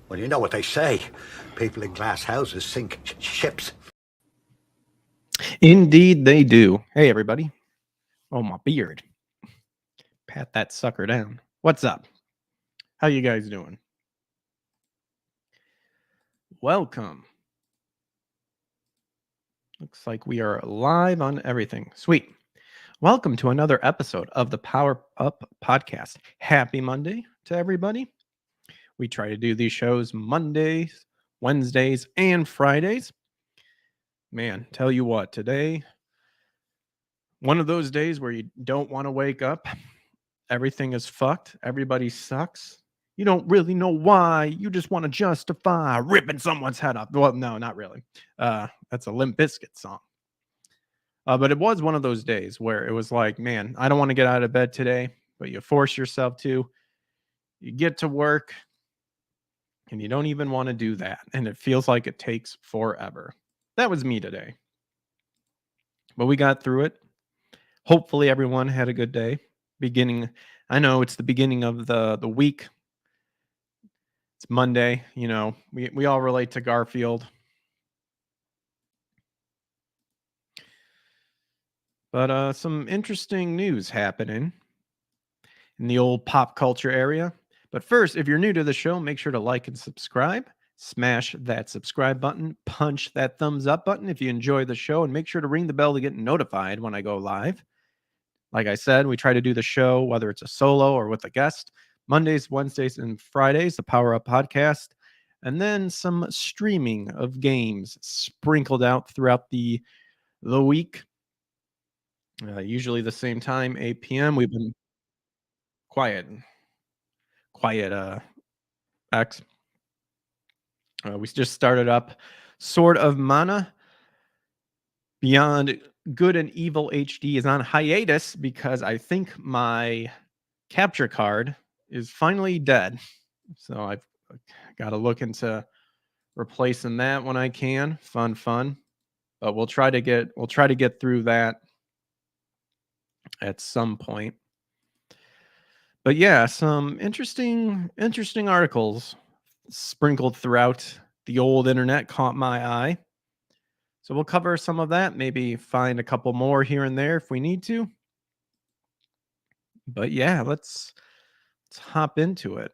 Well, you know what they say. People in glass houses sink ships. Indeed, they do. Hey, everybody. Oh, my beard. Pat that sucker down. What's up? How you guys doing? Welcome. Looks like we are live on everything. Sweet. Welcome to another episode of the Power Up Podcast. Happy Monday to everybody. We try to do these shows Mondays, Wednesdays, and Fridays. Man, tell you what, today, one of those days where you don't want to wake up. Everything is fucked. Everybody sucks. You don't really know why. You just want to justify ripping someone's head off. Well, no, not really. That's a Limp Bizkit song. But it was one of those days where it was like, man, I don't want to get out of bed today, but you force yourself to. You get to work and you don't even want to do that. And it feels like it takes forever. That was me today. But we got through it. Hopefully everyone had a good day. I know it's the beginning of the week. It's Monday, we all relate to Garfield. But some interesting news happening in the old pop culture area. But first, if you're new to the show, make sure to like and subscribe. Smash that subscribe button, punch that thumbs up button if you enjoy the show, and make sure to ring the bell to get notified when I go live. Like I said, we try to do the show, whether it's a solo or with a guest, Mondays, Wednesdays, and Fridays, the Power Up Podcast, and then some streaming of games sprinkled out throughout the week. Usually the same time, 8 p.m. We've been quiet, X. We just started up Sword of Mana. Beyond Good and Evil HD is on hiatus because I think my capture card is finally dead. So I've got to look into replacing that when I can. Fun. But we'll try to get through that at some point. But yeah, some interesting articles sprinkled throughout the old internet caught my eye. So we'll cover some of that, maybe find a couple more here and there if we need to. But yeah, let's hop into it.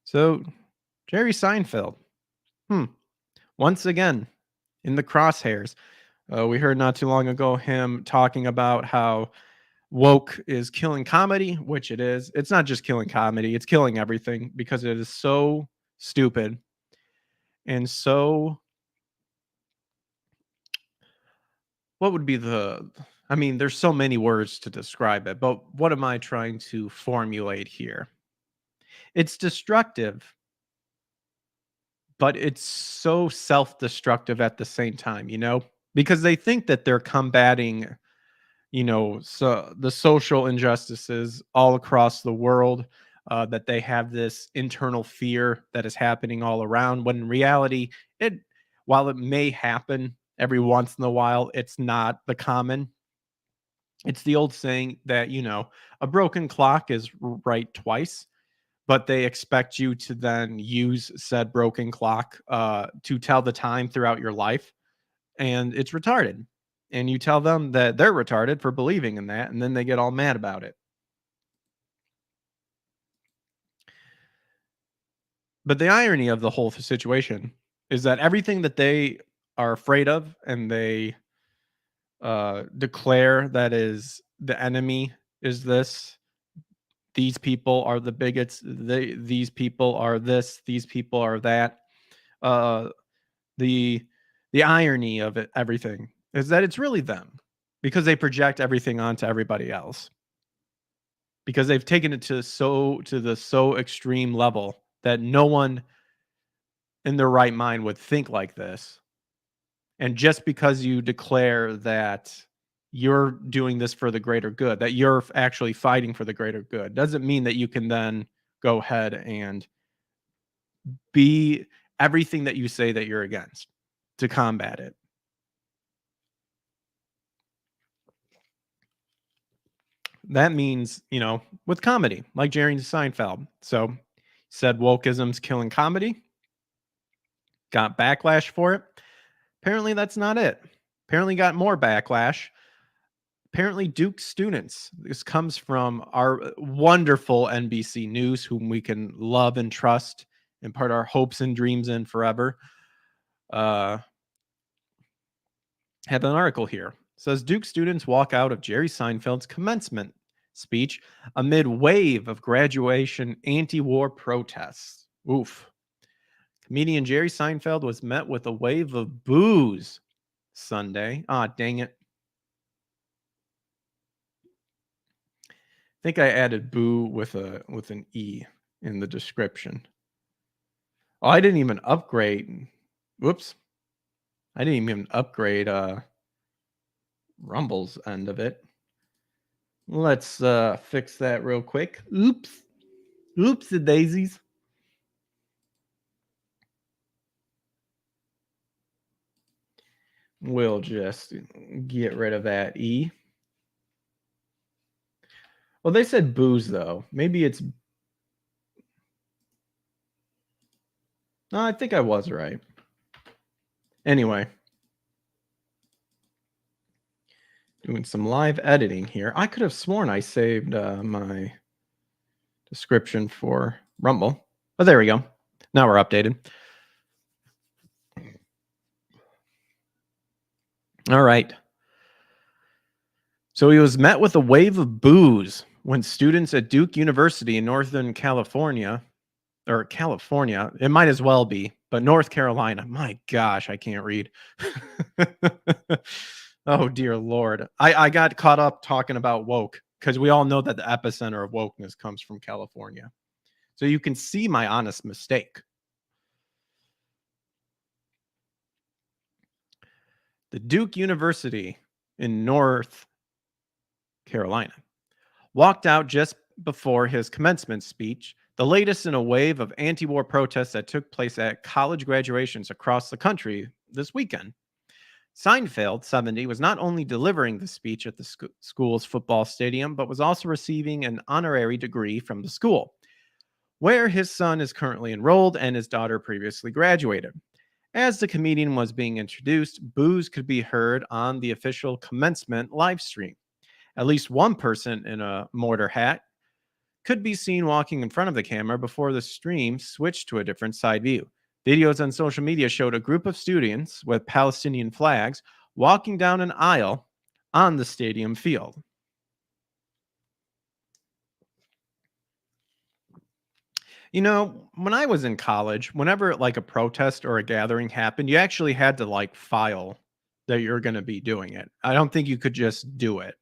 So, Jerry Seinfeld. Once again, in the crosshairs. We heard not too long ago him talking about how woke is killing comedy, which it is. It's not just killing comedy, it's killing everything because it is so stupid and so. What would be there's so many words to describe it, but what am I trying to formulate here? It's destructive, but it's so self-destructive at the same time, because they think that they're combating, so the social injustices all across the world, that they have this internal fear that is happening all around, when in reality, while it may happen every once in a while, it's not the common. It's the old saying that, a broken clock is right twice, but they expect you to then use said broken clock to tell the time throughout your life. And it's retarded. And you tell them that they're retarded for believing in that, and then they get all mad about it. But the irony of the whole situation is that everything that they are afraid of and they declare that is the enemy is this. These people are the bigots. These people are this. These people are that. Uh, the irony of it, everything, is that it's really them, because they project everything onto everybody else. Because they've taken it to the so extreme level that no one in their right mind would think like this. And just because you declare that you're doing this for the greater good, that you're actually fighting for the greater good, doesn't mean that you can then go ahead and be everything that you say that you're against to combat it. That means, with comedy, like Jerry Seinfeld. So said wokeism's killing comedy, got backlash for it. Apparently, that's not it. Apparently, got more backlash. Apparently, Duke students. This comes from our wonderful NBC News, whom we can love and trust and put our hopes and dreams in forever. Have an article here. It says Duke students walk out of Jerry Seinfeld's commencement speech amid wave of graduation anti-war protests. Oof. Comedian Jerry Seinfeld was met with a wave of boos Sunday. Ah, dang it. I think I added boo with an E in the description. Oh, I didn't even upgrade. Whoops. I didn't even upgrade Rumble's end of it. Let's fix that real quick. Oops. Oops, the daisies. We'll just get rid of that E. Well, they said booze, though. Maybe it's... No, I think I was right. Anyway. Doing some live editing here. I could have sworn I saved my description for Rumble. But there we go. Now we're updated. All right. So he was met with a wave of boos when students at Duke University in Northern California, or California, it might as well be, but North Carolina. My gosh, I can't read. Oh, dear Lord. I got caught up talking about woke because we all know that the epicenter of wokeness comes from California. So you can see my honest mistake. The Duke University in North Carolina walked out just before his commencement speech, the latest in a wave of anti-war protests that took place at college graduations across the country this weekend. Seinfeld, 70, was not only delivering the speech at the school's football stadium, but was also receiving an honorary degree from the school, where his son is currently enrolled and his daughter previously graduated. As the comedian was being introduced, boos could be heard on the official commencement live stream. At least one person in a mortar hat could be seen walking in front of the camera before the stream switched to a different side view. Videos on social media showed a group of students with Palestinian flags walking down an aisle on the stadium field. You know, when I was in college, whenever like a protest or a gathering happened, you actually had to like file that you're going to be doing it. I don't think you could just do it.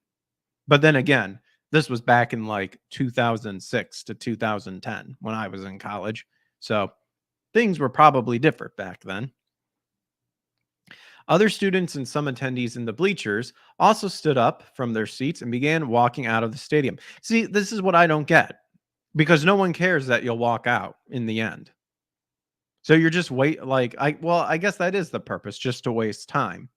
But then again, this was back in like 2006 to 2010 when I was in college. So things were probably different back then. Other students and some attendees in the bleachers also stood up from their seats and began walking out of the stadium. See, this is what I don't get, because no one cares that you'll walk out in the end. So you're just I guess that is the purpose, just to waste time.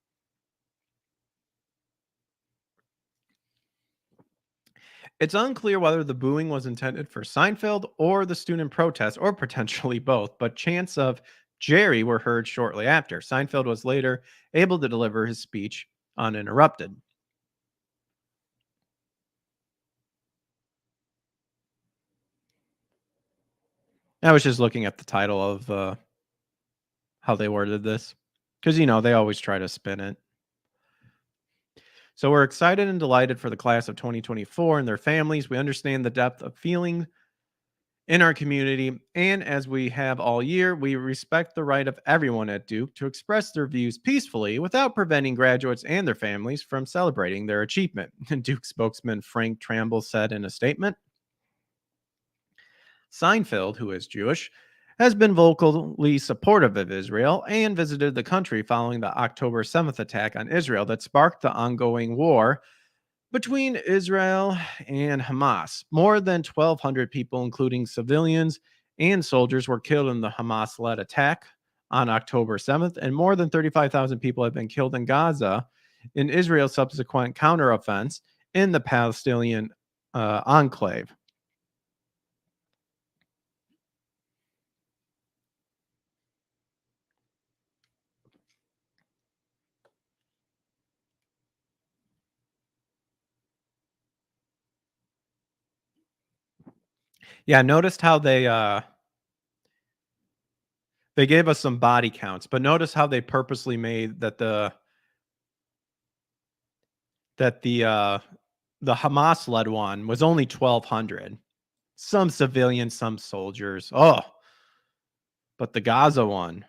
It's unclear whether the booing was intended for Seinfeld or the student protest, or potentially both, but chants of Jerry were heard shortly after. Seinfeld was later able to deliver his speech uninterrupted. I was just looking at the title of how they worded this, because, you know, they always try to spin it. So we're excited and delighted for the class of 2024 and their families. We understand the depth of feeling in our community, and as we have all year, we respect the right of everyone at Duke to express their views peacefully without preventing graduates and their families from celebrating their achievement, Duke spokesman Frank Tramble said in a statement. Seinfeld, who is Jewish, has been vocally supportive of Israel and visited the country following the October 7th attack on Israel that sparked the ongoing war between Israel and Hamas. More than 1,200 people, including civilians and soldiers, were killed in the Hamas-led attack on October 7th, and more than 35,000 people have been killed in Gaza in Israel's subsequent counteroffense in the Palestinian enclave. Yeah, noticed how they gave us some body counts, but notice how they purposely made that the Hamas led one was only 1,200. Some civilians, some soldiers. Oh, but the Gaza one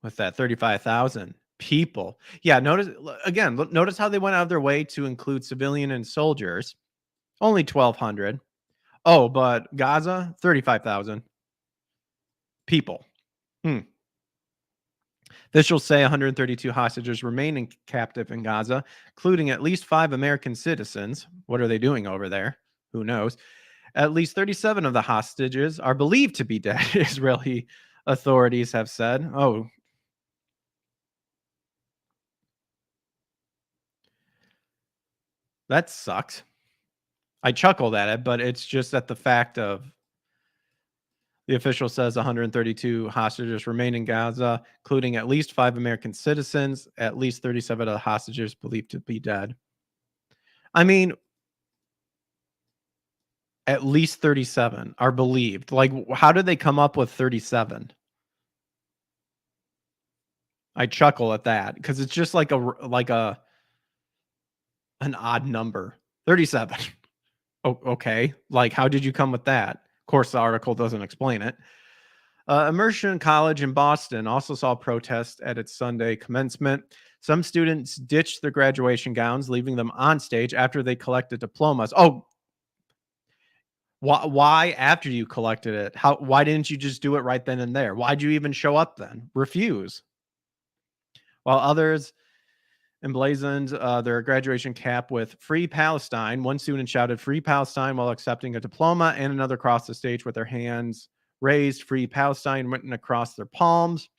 with that 35,000 people. Yeah, notice how they went out of their way to include civilian and soldiers. Only 1,200. Oh, but Gaza, 35,000 people. Hmm. Officials say 132 hostages remain captive in Gaza, including at least 5 American citizens. What are they doing over there? Who knows? At least 37 of the hostages are believed to be dead, Israeli authorities have said. Oh, that sucks. I chuckled at it, but it's just at the fact of the official says 132 hostages remain in Gaza, including at least 5 American citizens. At least 37 of the hostages believed to be dead. I mean, at least 37 are believed. Like, how did they come up with 37? I chuckle at that because it's just like an odd number. 37. Oh, okay. Like, how did you come with that? Of course, the article doesn't explain it. Immersion College in Boston also saw protests at its Sunday commencement. Some students ditched their graduation gowns, leaving them on stage after they collected diplomas. Oh, why after you collected it? Why didn't you just do it right then and there? Why'd you even show up then? Refuse. While others emblazoned their graduation cap with Free Palestine. One student shouted Free Palestine while accepting a diploma, and another crossed the stage with their hands raised, Free Palestine written across their palms.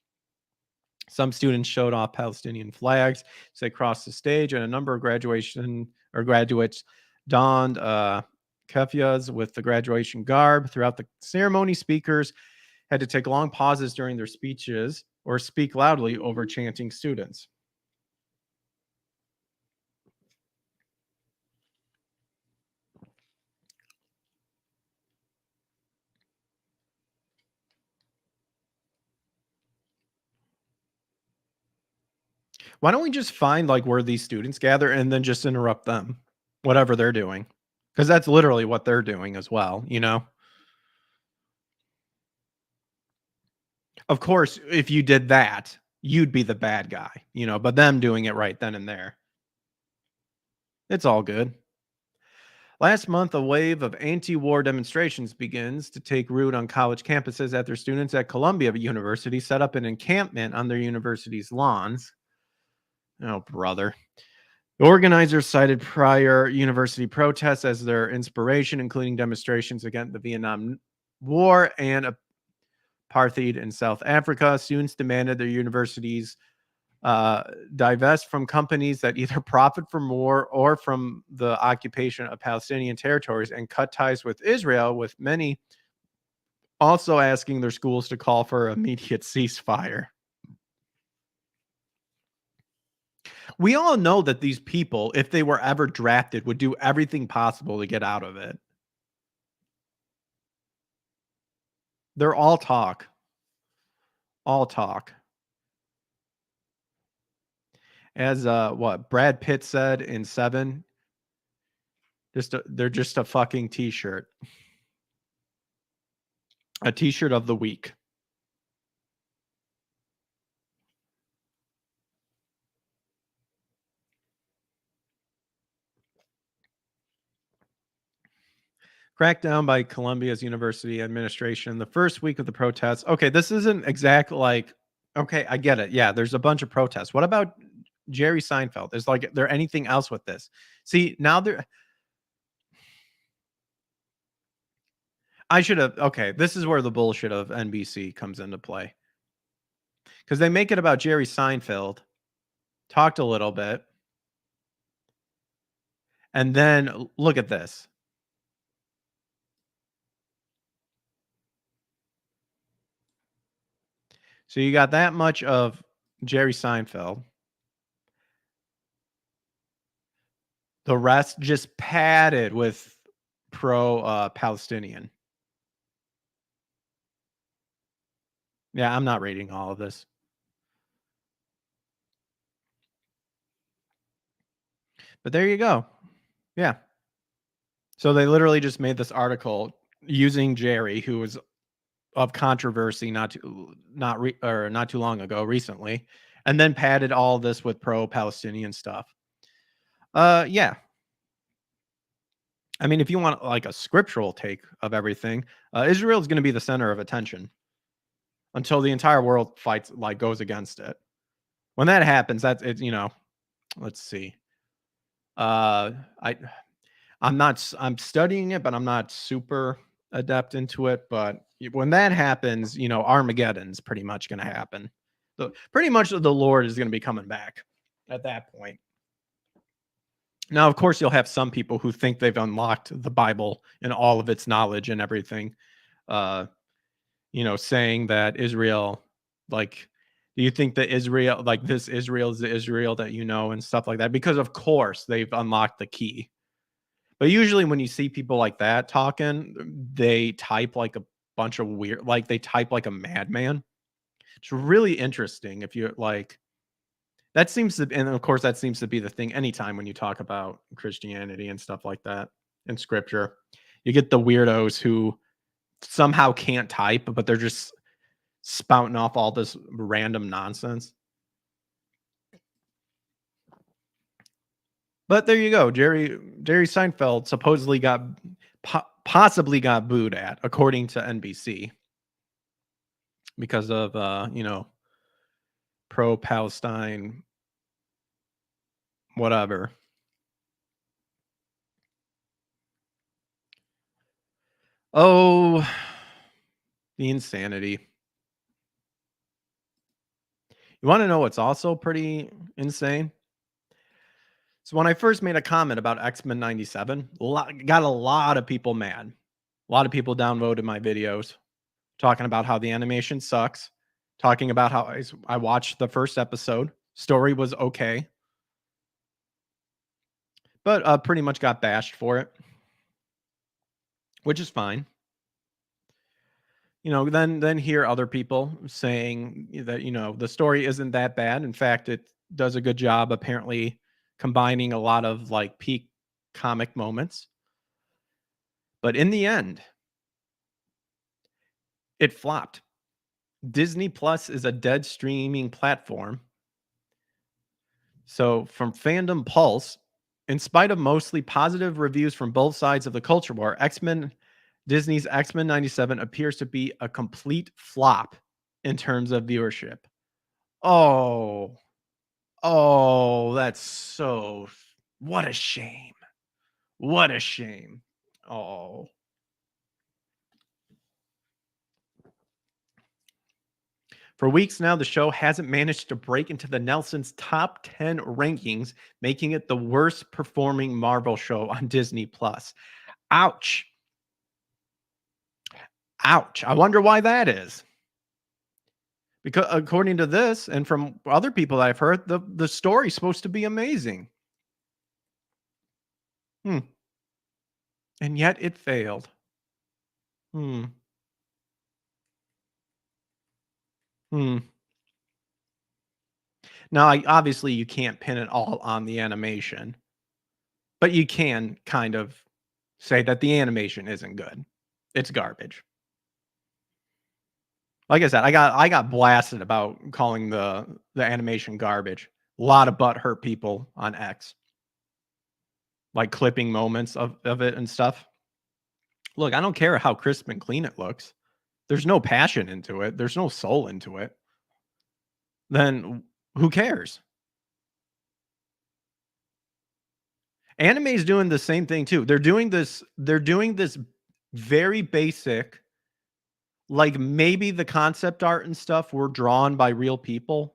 Some students showed off Palestinian flags as they crossed the stage, and a number of graduates donned keffiyehs with the graduation garb. Throughout the ceremony, speakers had to take long pauses during their speeches or speak loudly over chanting students. Why don't we just find like where these students gather and then just interrupt them, whatever they're doing? Because that's literally what they're doing as well, you know? Of course, if you did that, you'd be the bad guy, you know, but them doing it right then and there, it's all good. Last month, a wave of anti war demonstrations begins to take root on college campuses after students at Columbia University set up an encampment on their university's lawns. Oh, brother. The organizers cited prior university protests as their inspiration, including demonstrations against the Vietnam War and apartheid in South Africa. Students demanded their universities divest from companies that either profit from war or from the occupation of Palestinian territories and cut ties with Israel, with many also asking their schools to call for immediate ceasefire. We all know that these people, if they were ever drafted, would do everything possible to get out of it. They're all talk. All talk. As what Brad Pitt said in Seven, they're just a fucking t-shirt. A t-shirt of the week. Crackdown by Columbia's university administration the first week of the protests. Okay, this isn't exact like okay, I get it. Yeah, there's a bunch of protests. What about Jerry Seinfeld? Is like there anything else with this? See, now there I should have okay, this is where the bullshit of NBC comes into play. Cuz they make it about Jerry Seinfeld, talked a little bit, and then look at this. So you got that much of Jerry Seinfeld. The rest just padded with pro Palestinian. Yeah, I'm not reading all of this. But there you go. Yeah. So they literally just made this article using Jerry, who was of controversy not too long ago, recently, and then padded all this with pro-Palestinian stuff. Yeah. I mean, if you want like a scriptural take of everything, Israel is going to be the center of attention until the entire world fights like goes against it. When that happens, that's it. Let's see. I I'm studying it, but I'm not super adept into it. But when that happens, Armageddon's pretty much going to happen. Pretty much the Lord is going to be coming back at that point. Now, of course, you'll have some people who think they've unlocked the Bible and all of its knowledge and everything. Uh, saying that Israel, like, do you think that Israel, like this Israel is the Israel that and stuff like that? Because of course they've unlocked the key. But usually when you see people like that talking, they type like a bunch of weird, like they type like a madman. It's really interesting if you're like, that seems to, and of course that seems to be the thing anytime when you talk about Christianity and stuff like that in scripture. You get the weirdos who somehow can't type, but they're just spouting off all this random nonsense. But there you go. Jerry Seinfeld supposedly possibly got booed at, according to NBC, because of pro-Palestine whatever. Oh, the insanity. You want to know what's also pretty insane? So when I first made a comment about X-Men 97, got a lot of people mad. A lot of people downvoted my videos talking about how the animation sucks, talking about how I watched the first episode. Story was okay, but pretty much got bashed for it, which is fine. Then hear other people saying that the story isn't that bad. In fact, it does a good job apparently combining a lot of like peak comic moments. But in the end, it flopped. Disney Plus is a dead streaming platform. So, from Fandom Pulse, in spite of mostly positive reviews from both sides of the culture war, Disney's X-Men 97 appears to be a complete flop in terms of viewership. Oh, that's so, what a shame. What a shame. Oh. For weeks now, the show hasn't managed to break into the Nelson's top 10 rankings, making it the worst performing Marvel show on Disney Plus. Ouch. Ouch. I wonder why that is. Because according to this and from other people I've heard, the story's supposed to be amazing. And yet it failed. Hmm. Now, obviously you can't pin it all on the animation, but you can kind of say that the animation isn't good. It's garbage. Like I said, I got blasted about calling the animation garbage. A lot of butt hurt people on X, like clipping moments of it and stuff. Look, I don't care how crisp and clean it looks. There's no passion into it. There's no soul into it. Then who cares? Anime is doing the same thing too. They're doing this very basic, like maybe the concept art and stuff were drawn by real people,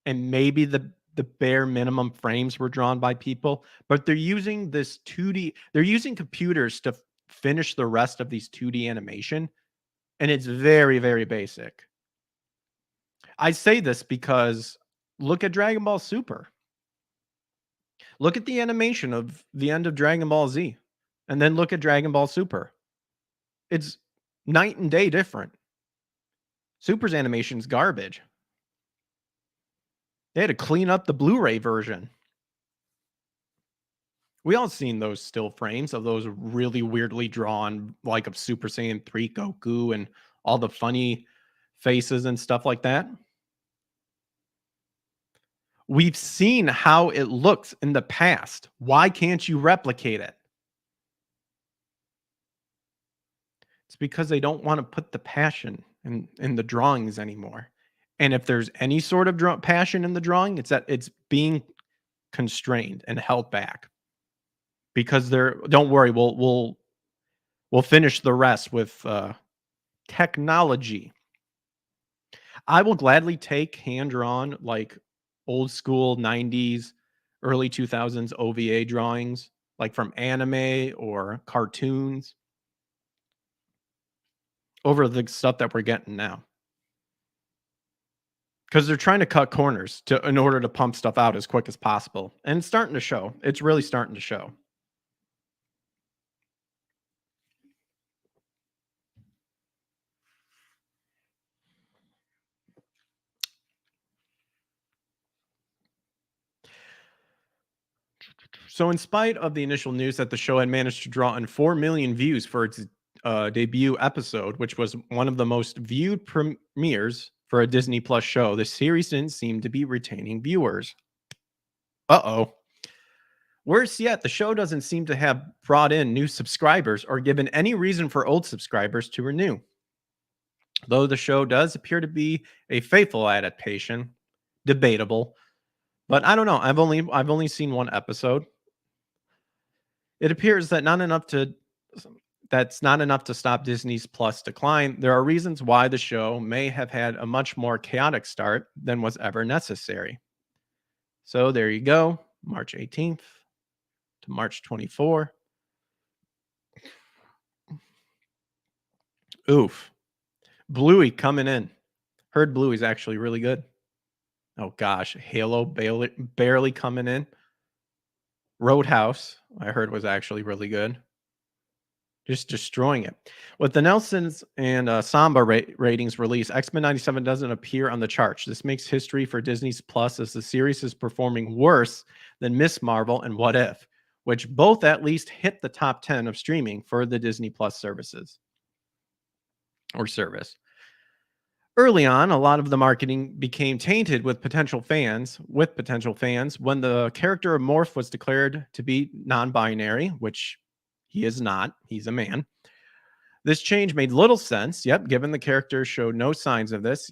and maybe the bare minimum frames were drawn by people, but they're using this 2D, they're using computers to finish the rest of these 2D animation, and it's very, very basic. I say this because look at Dragon Ball Super. Look at the animation of the end of Dragon Ball Z, and then look at Dragon Ball Super. It's night and day different. Super's animation's garbage. They had to clean up the Blu-ray version. We all seen those still frames of those really weirdly drawn, like of Super Saiyan 3 Goku and all the funny faces and stuff like that. We've seen how it looks in the past. Why can't you replicate it? It's because they don't want to put the passion in the drawings anymore. And if there's any sort of passion in the drawing, it's that it's being constrained and held back. Because they're don't worry, we'll finish the rest with technology. I will gladly take hand drawn like old school 90s, early 2000s OVA drawings, like from anime or cartoons, over the stuff that we're getting now. Because they're trying to cut corners in order to pump stuff out as quick as possible. And it's starting to show. It's really starting to show. So, in spite of the initial news that the show had managed to draw in 4 million views for its debut episode, which was one of the most viewed premieres for a Disney Plus show, the series didn't seem to be retaining viewers. Uh-oh. Worse yet, the show doesn't seem to have brought in new subscribers or given any reason for old subscribers to renew. Though the show does appear to be a faithful adaptation, debatable, but I don't know. I've only seen one episode. It appears that that's not enough to stop Disney's Plus decline. There are reasons why the show may have had a much more chaotic start than was ever necessary. So there you go, March 18th to March 24. Oof. Bluey coming in. Heard Bluey's actually really good. Oh gosh, Halo barely coming in. Roadhouse, I heard, was actually really good. Just destroying it. With the Nelsons and Samba ratings release, X-Men 97 doesn't appear on the charts. This makes history for Disney's Plus as the series is performing worse than Miss Marvel and What If, which both at least hit the top 10 of streaming for the Disney Plus services or service. Early on, a lot of the marketing became tainted with potential fans when the character of Morph was declared to be non-binary, which he is not. He's a man. This change made little sense, given the character showed no signs of this,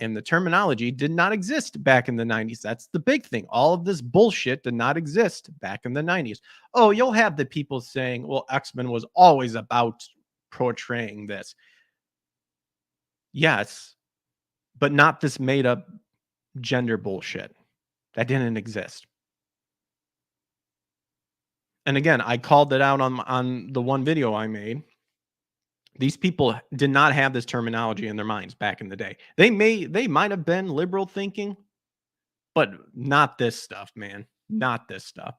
and the terminology did not exist back in the 90s. That's the big thing. All of this bullshit did not exist back in the 90s. Oh, you'll have the people saying, well, X-Men was always about portraying this. Yes, but not this made up gender bullshit. That didn't exist. And again, I called it out on the one video I made. These people did not have this terminology in their minds back in the day. They might have been liberal thinking, but not this stuff, man. Not this stuff.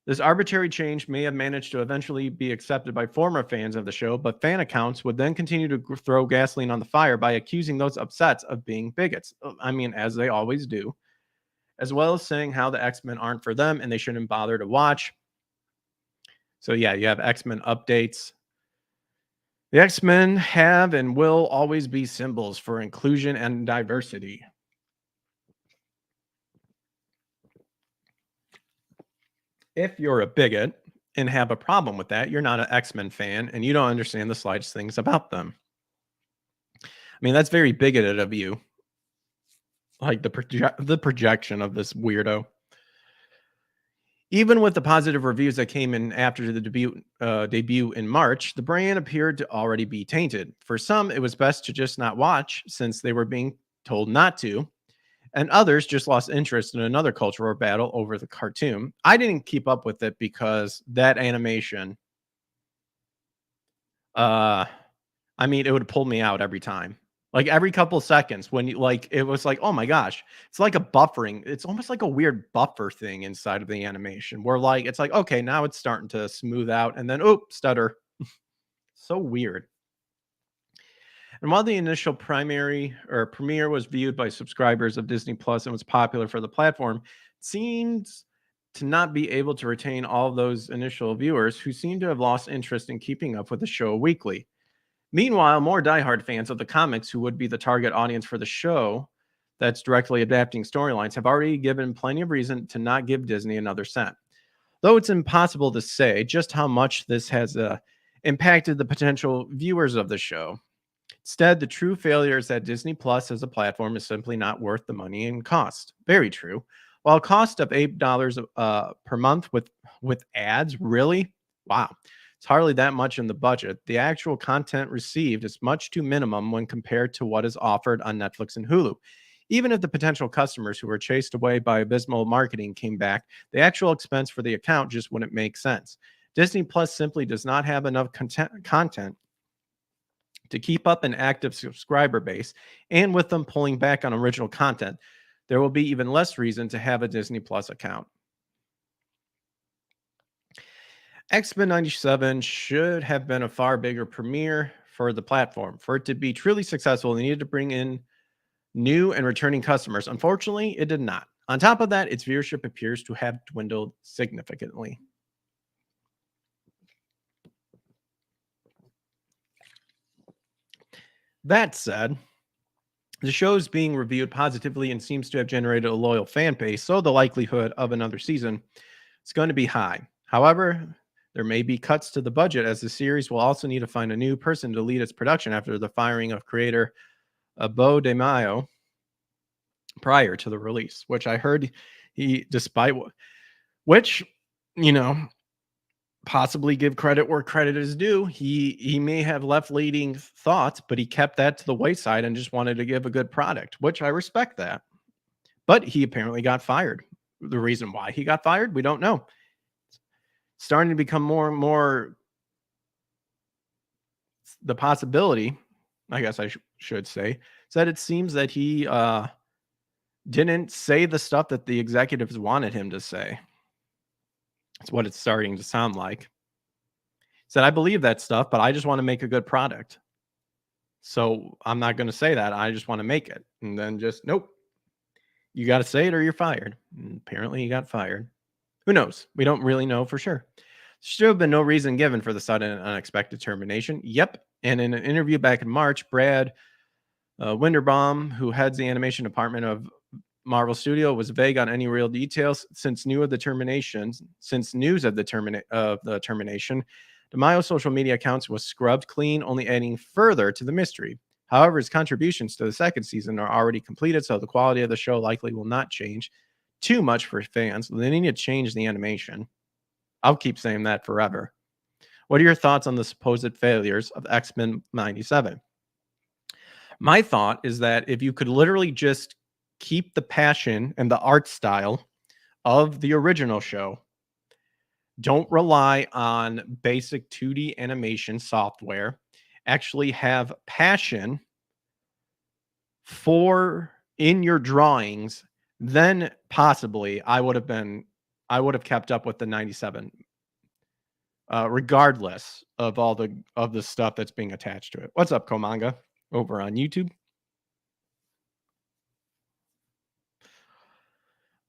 This arbitrary change may have managed to eventually be accepted by former fans of the show, but fan accounts would then continue to throw gasoline on the fire by accusing those upsets of being bigots. I mean, as they always do, as well as saying how the X-Men aren't for them and they shouldn't bother to watch. So yeah, you have X-Men updates. The X-Men have and will always be symbols for inclusion and diversity. If you're a bigot and have a problem with that, you're not an X-Men fan and you don't understand the slightest things about them. I mean, that's very bigoted of you. Like the projection of this weirdo. Even with the positive reviews that came in after the debut in March, the brand appeared to already be tainted. For some, it was best to just not watch since they were being told not to, and others just lost interest in another cultural battle over the cartoon. I didn't keep up with it because that animation, I mean, it would pull me out every time. Like every couple seconds when you it was like, oh my gosh, it's like a buffering. It's almost like a weird buffer thing inside of the animation where it's like, okay, now it's starting to smooth out and then, stutter. So weird. And while the initial primary or premiere was viewed by subscribers of Disney Plus and was popular for the platform, it seems to not be able to retain all of those initial viewers who seem to have lost interest in keeping up with the show weekly. Meanwhile, more diehard fans of the comics, who would be the target audience for the show that's directly adapting storylines, have already given plenty of reason to not give Disney another cent. Though it's impossible to say just how much this has impacted the potential viewers of the show. Instead, the true failure is that Disney Plus as a platform is simply not worth the money and cost. Very true. While cost of $8 per month with ads, really? Wow. It's hardly that much in the budget. The actual content received is much too minimum when compared to what is offered on Netflix and Hulu. Even if the potential customers who were chased away by abysmal marketing came back, the actual expense for the account just wouldn't make sense. Disney Plus simply does not have enough content to keep up an active subscriber base, and with them pulling back on original content, there will be even less reason to have a Disney Plus account. X-Men 97 should have been a far bigger premiere for the platform. For it to be truly successful, they needed to bring in new and returning customers. Unfortunately, it did not. On top of that, its viewership appears to have dwindled significantly. That said, the show is being reviewed positively and seems to have generated a loyal fan base, so the likelihood of another season is going to be high. However, there may be cuts to the budget, as the series will also need to find a new person to lead its production after the firing of creator Bo DeMaio prior to the release, which I heard which, you know, possibly give credit where credit is due. He may have left leading thoughts, but he kept that to the wayside and just wanted to give a good product, which I respect that. But he apparently got fired. The reason why he got fired, we don't know. Starting to become more and more the possibility, I guess I should say, is that it seems that he didn't say the stuff that the executives wanted him to say. That's what it's starting to sound like. Said, I believe that stuff, but I just want to make a good product. So I'm not going to say that. I just want to make it. And then just, nope. You got to say it or you're fired. And apparently he got fired. Who knows? We don't really know for sure. Should have been no reason given for the sudden and unexpected termination. Yep. And in an interview back in March, Brad Winderbaum, who heads the animation department of Marvel Studio, was vague on any real details since news of the termination. DeMaio's social media accounts was scrubbed clean, only adding further to the mystery. However, his contributions to the second season are already completed, so the quality of the show likely will not change too much for fans. They need to change the animation. I'll keep saying that forever. What are your thoughts on the supposed failures of X-Men 97? My thought is that if you could literally just keep the passion and the art style of the original show, don't rely on basic 2D animation software, actually have passion in your drawings, then possibly I would have kept up with the 97, regardless of all the stuff that's being attached to it. What's up, Komanga, over on YouTube?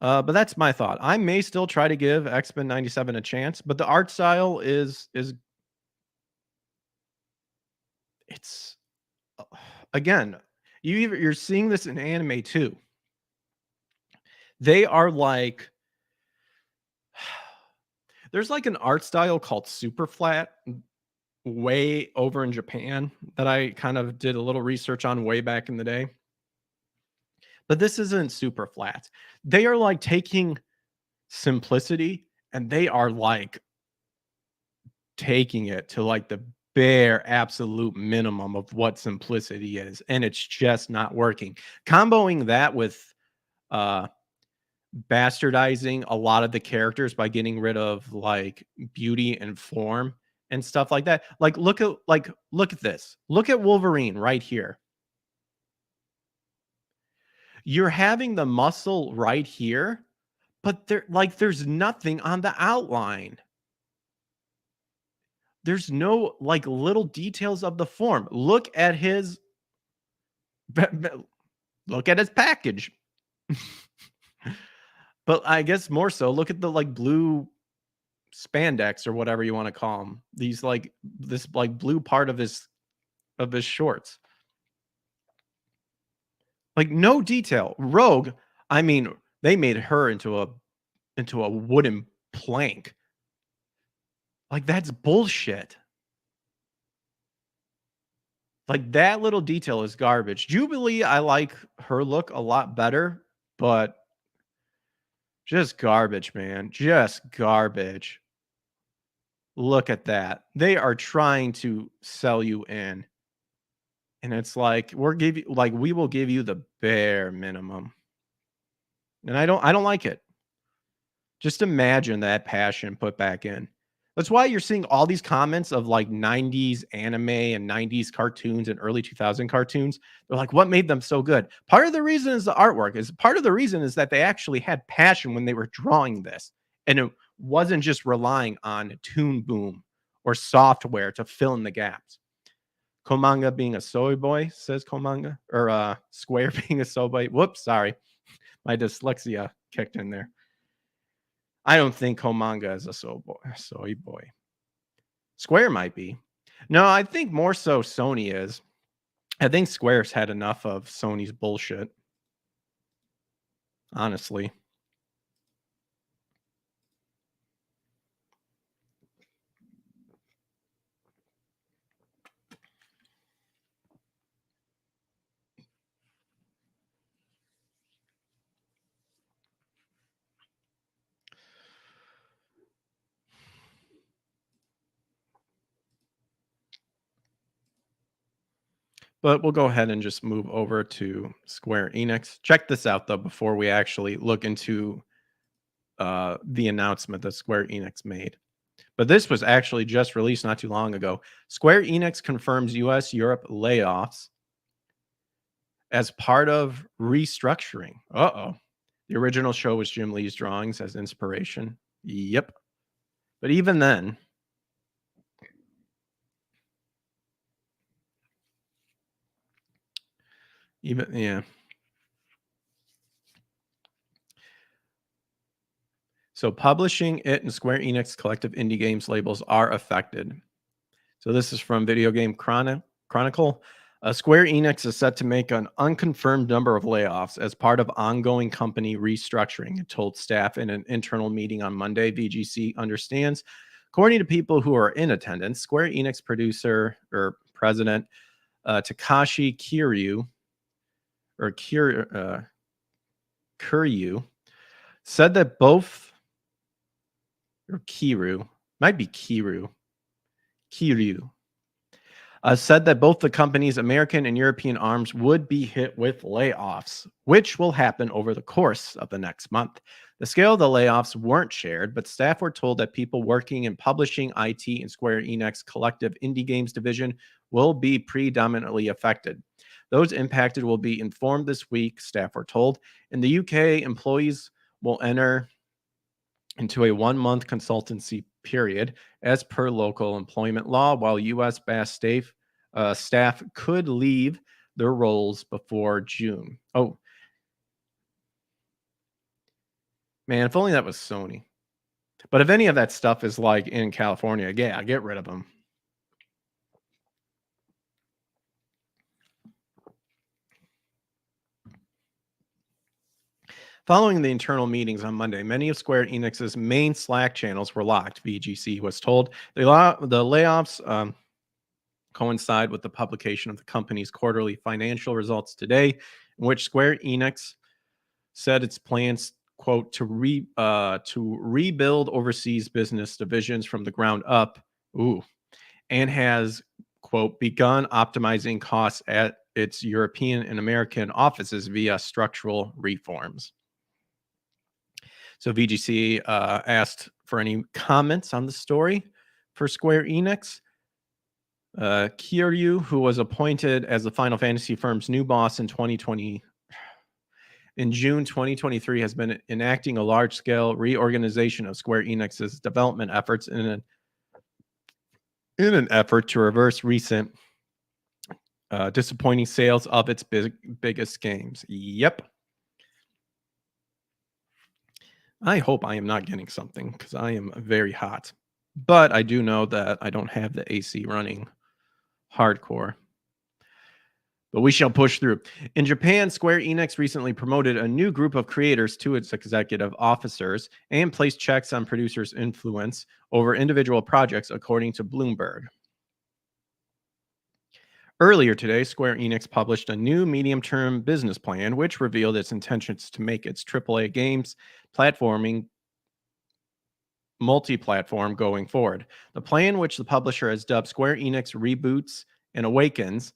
But that's my thought. I may still try to give X-Men 97 a chance, but the art style is it's again, you're seeing this in anime too. They are like, there's like an art style called super flat way over in Japan that I kind of did a little research on way back in the day. But this isn't super flat. They are like taking simplicity and they are like taking it to like the bare absolute minimum of what simplicity is, and it's just not working. Comboing that with bastardizing a lot of the characters by getting rid of like beauty and form and stuff like that. Look at this. Look at Wolverine right here. You're having the muscle right here, but there's nothing on the outline. There's no like little details of the form. Look at his Look at his package. But I guess more so, look at the like blue spandex or whatever you want to call them. These like this like blue part of his shorts. Like no detail. Rogue, I mean, they made her into a wooden plank. Like that's bullshit. Like that little detail is garbage. Jubilee, I like her look a lot better, but just garbage, man. Just garbage. Look at that. They are trying to sell you in. And it's like we will give you the bare minimum. And I don't like it. Just imagine that passion put back in. That's why you're seeing all these comments of like 90s anime and 90s cartoons and early 2000 cartoons. They're like, what made them so good? Part of the reason is the artwork. Part of the reason is that they actually had passion when they were drawing this. And it wasn't just relying on Toon Boom or software to fill in the gaps. Komanga being a soy boy, says Komanga. Or Square being a soy boy. Whoops, sorry. My dyslexia kicked in there. I don't think Komanga is a soy boy. Square might be. No, I think more so Sony is. I think Square's had enough of Sony's bullshit. Honestly. But we'll go ahead and just move over to Square Enix. Check this out, though, before we actually look into the announcement that Square Enix made. But this was actually just released not too long ago. Square Enix confirms US Europe layoffs as part of restructuring. Uh-oh. The original show was Jim Lee's drawings as inspiration. Yep. But even then, yeah. So publishing it and Square Enix collective indie games labels are affected. So this is from Video Game Chronicle. Square Enix is set to make an unconfirmed number of layoffs as part of ongoing company restructuring, it told staff in an internal meeting on Monday. VGC understands. According to people who are in attendance, Square Enix producer or president Takashi Kiryu said that both Kiryu said that both the company's American and European arms would be hit with layoffs, which will happen over the course of the next month. The scale of the layoffs weren't shared, but staff were told that people working in publishing, IT, and Square Enix collective indie games division will be predominantly affected. Those impacted will be informed this week, staff were told. In the UK, employees will enter into a 1-month consultancy period as per local employment law, while US-based staff could leave their roles before June. Oh, man, if only that was Sony. But if any of that stuff is like in California, yeah, get rid of them. Following the internal meetings on Monday, many of Square Enix's main Slack channels were locked, VGC was told. The layoffs coincide with the publication of the company's quarterly financial results today, in which Square Enix said its plans, quote, to rebuild overseas business divisions from the ground up, and has, quote, begun optimizing costs at its European and American offices via structural reforms. So VGC asked for any comments on the story for Square Enix. Kiryu, who was appointed as the Final Fantasy firm's new boss in June 2023, has been enacting a large-scale reorganization of Square Enix's development efforts in an effort to reverse recent disappointing sales of its biggest games. Yep. I hope I am not getting something because I am very hot. But I do know that I don't have the AC running hardcore. But we shall push through. In Japan, Square Enix recently promoted a new group of creators to its executive officers and placed checks on producers' influence over individual projects, according to Bloomberg. Earlier today, Square Enix published a new medium-term business plan, which revealed its intentions to make its AAA games platforming multi-platform going forward. The plan, which the publisher has dubbed Square Enix Reboots and Awakens,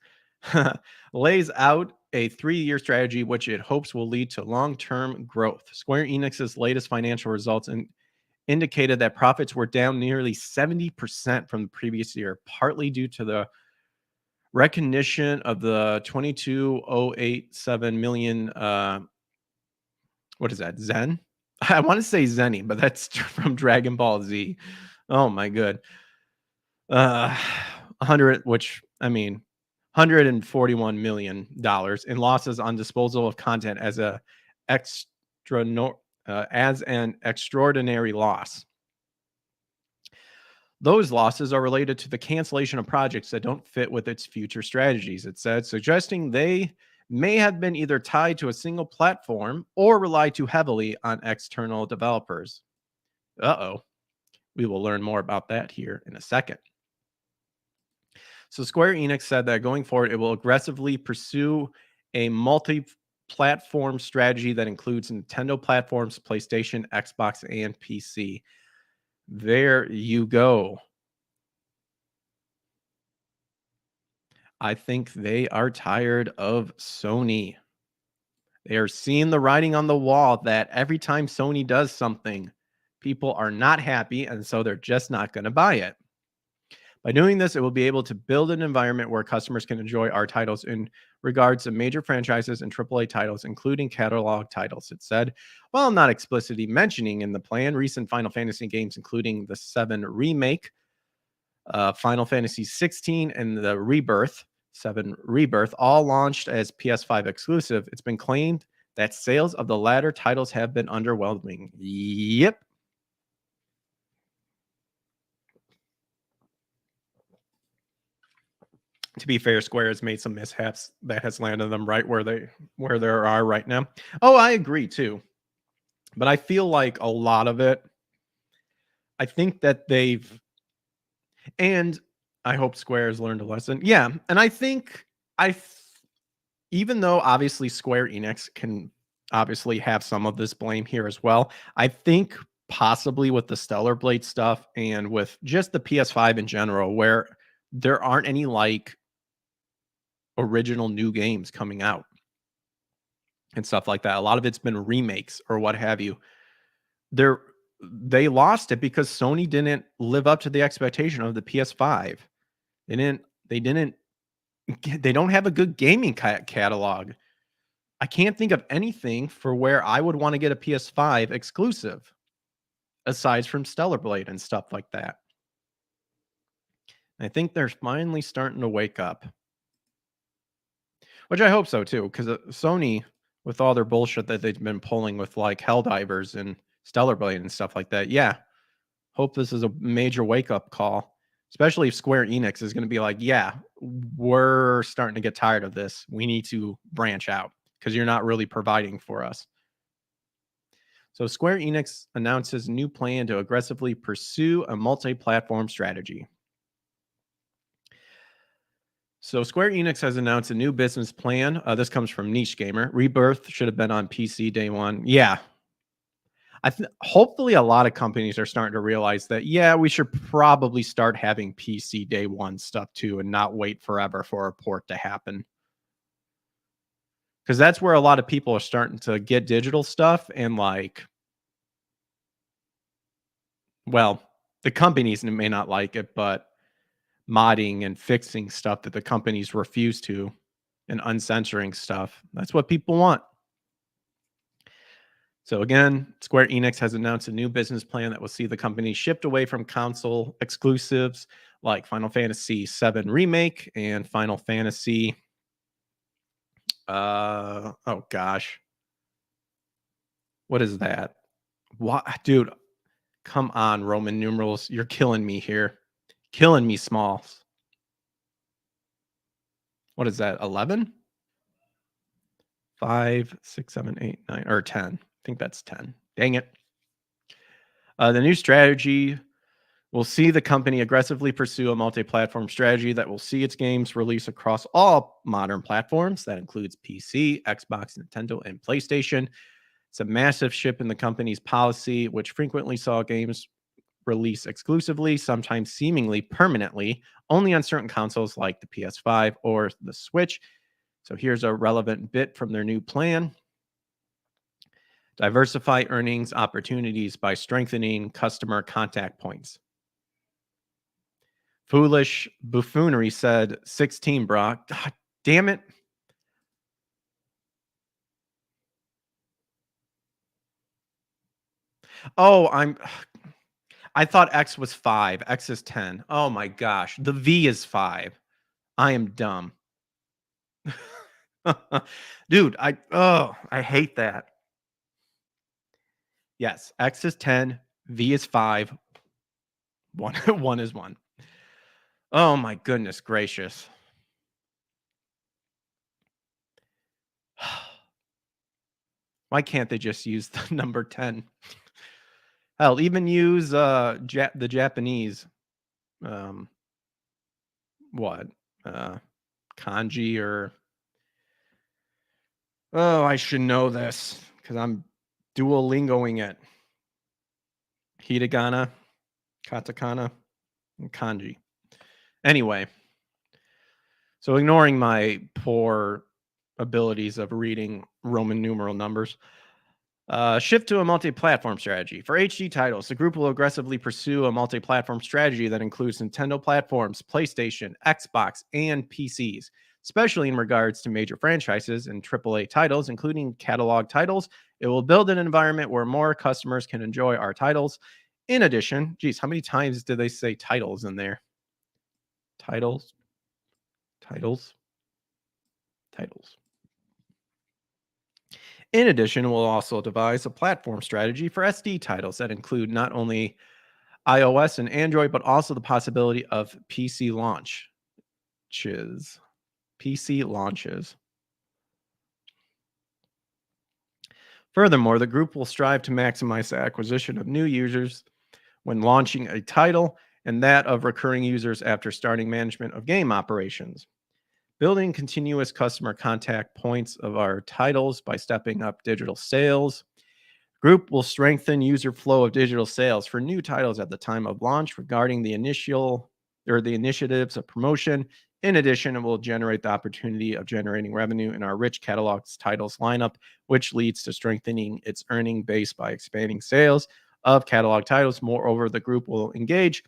lays out a 3-year strategy which it hopes will lead to long-term growth. Square Enix's latest financial results indicated that profits were down nearly 70% from the previous year, partly due to the recognition of the 22,087 million what is that, Zen? I want to say Zenny, but that's from Dragon Ball Z. Oh my good. 100, which I mean, $141 million in losses on disposal of content as as an extraordinary loss. Those losses are related to the cancellation of projects that don't fit with its future strategies, it said, suggesting they may have been either tied to a single platform or rely too heavily on external developers. Uh-oh. We will learn more about that here in a second. So Square Enix said that going forward, it will aggressively pursue a multi-platform strategy that includes Nintendo platforms, PlayStation, Xbox, and PC. There you go. I think they are tired of Sony. They are seeing the writing on the wall that every time Sony does something, people are not happy, and so they're just not going to buy it. By doing this, it will be able to build an environment where customers can enjoy our titles in regards to major franchises and AAA titles, including catalog titles, it said. While not explicitly mentioning in the plan recent Final Fantasy games, including the 7 Remake, Final Fantasy 16, and the Rebirth, 7 Rebirth, all launched as PS5 exclusive, it's been claimed that sales of the latter titles have been underwhelming. Yep. To be fair, Square has made some mishaps that has landed them right where they are right now. Oh, I agree too. But I feel like a lot of it, I think that and I hope Square has learned a lesson. Yeah, and I think even though obviously Square Enix can obviously have some of this blame here as well, I think possibly with the Stellar Blade stuff and with just the PS5 in general, where there aren't any like original new games coming out and stuff like that. A lot of it's been remakes or what have you. They lost it because Sony didn't live up to the expectation of the PS5. They don't have a good gaming catalog. I can't think of anything for where I would want to get a PS5 exclusive aside from Stellar Blade and stuff like that. I think they're finally starting to wake up. Which I hope so too, because Sony, with all their bullshit that they've been pulling with like Helldivers and Stellar Blade and stuff like that, yeah, hope this is a major wake-up call, especially if Square Enix is going to be like, yeah, we're starting to get tired of this. We need to branch out because you're not really providing for us. So Square Enix announces a new plan to aggressively pursue a multi-platform strategy. So Square Enix has announced a new business plan. This comes from Niche Gamer. Rebirth should have been on PC day one. Yeah. Hopefully a lot of companies are starting to realize that, yeah, we should probably start having PC day one stuff too and not wait forever for a port to happen. Because that's where a lot of people are starting to get digital stuff and like, well, the companies may not like it, but modding and fixing stuff that the companies refuse to and uncensoring stuff. That's what people want. So again, Square Enix has announced a new business plan that will see the company shift away from console exclusives like Final Fantasy VII Remake and Final Fantasy Oh gosh. What is that? What, dude? Come on, Roman numerals. You're killing me here. Killing me, Smalls. What is that? 11? 5, 6, 7, 8, 9, or 10. I think that's 10. Dang it. The new strategy will see the company aggressively pursue a multi-platform strategy that will see its games release across all modern platforms. That includes PC, Xbox, Nintendo, and PlayStation. It's a massive shift in the company's policy, which frequently saw games release exclusively, sometimes seemingly permanently, only on certain consoles like the PS5 or the Switch. So here's a relevant bit from their new plan. Diversify earnings opportunities by strengthening customer contact points. Foolish buffoonery, said 16 Brock. God damn it. Oh, I thought X was 5. X is 10. Oh my gosh. The V is 5. I am dumb. Dude, I hate that. Yes, X is 10, V is 5, 1 1 is 1. Oh my goodness gracious. Why can't they just use the number 10? Hell, even use the Japanese what? Kanji or oh, I should know this because I'm Duolingoing it. Hiragana, katakana, and kanji. Anyway, so ignoring my poor abilities of reading Roman numeral numbers, shift to a multi-platform strategy. For HD titles, the group will aggressively pursue a multi-platform strategy that includes Nintendo platforms, PlayStation, Xbox, and PCs, especially in regards to major franchises and AAA titles, including catalog titles. It will build an environment where more customers can enjoy our titles. In addition, geez, how many times did they say titles in there? Titles, titles, titles. In addition, we'll also devise a platform strategy for SD titles that include not only iOS and Android, but also the possibility of PC launches. PC launches. Furthermore, the group will strive to maximize the acquisition of new users when launching a title and that of recurring users after starting management of game operations. Building continuous customer contact points of our titles by stepping up digital sales. Group will strengthen user flow of digital sales for new titles at the time of launch regarding the initiatives of promotion. In addition, it will generate the opportunity of generating revenue in our rich catalog's titles lineup, which leads to strengthening its earning base by expanding sales of catalog titles. Moreover, the group will engage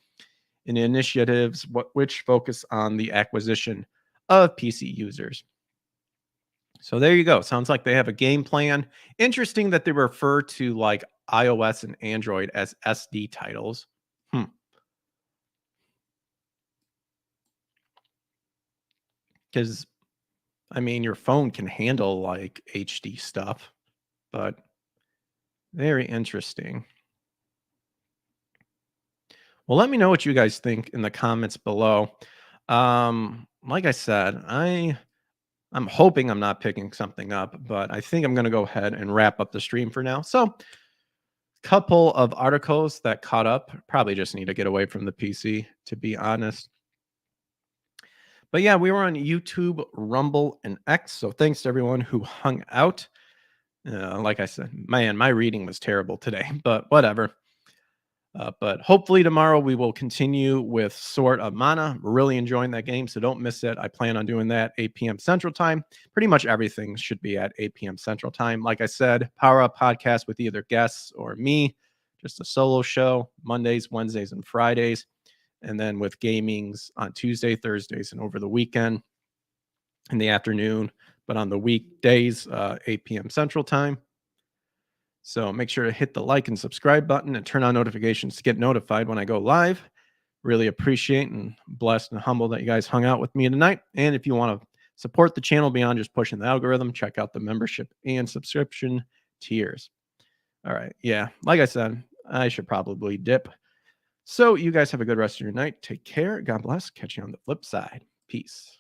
in initiatives which focus on the acquisition of PC users. So there you go. Sounds like they have a game plan. Interesting that they refer to like iOS and Android as SD titles. Because, I mean, your phone can handle like HD stuff, but very interesting. Well, let me know what you guys think in the comments below. Like I said, I'm hoping I'm not picking something up, but I think I'm going to go ahead and wrap up the stream for now. So, couple of articles that caught up. Probably just need to get away from the PC, to be honest. But yeah, we were on YouTube, Rumble, and X. So thanks to everyone who hung out. Like I said, man, my reading was terrible today, but whatever. But hopefully tomorrow we will continue with Sword of Mana. We're really enjoying that game, so don't miss it. I plan on doing that 8 p.m. Central Time. Pretty much everything should be at 8 p.m. Central Time. Like I said, Power Up podcast with either guests or me. Just a solo show, Mondays, Wednesdays, and Fridays. And then with gamings on Tuesday, Thursdays, and over the weekend in the afternoon. But on the weekdays, 8 p.m. Central Time. So make sure to hit the like and subscribe button and turn on notifications to get notified when I go live. Really appreciate and blessed and humble that you guys hung out with me tonight. And if you want to Support the channel beyond just pushing the algorithm. Check out the membership and subscription tiers. All right. Yeah. Like I said, I should probably dip. So you guys have a good rest of your night. Take care. God bless. Catch you on the flip side. Peace.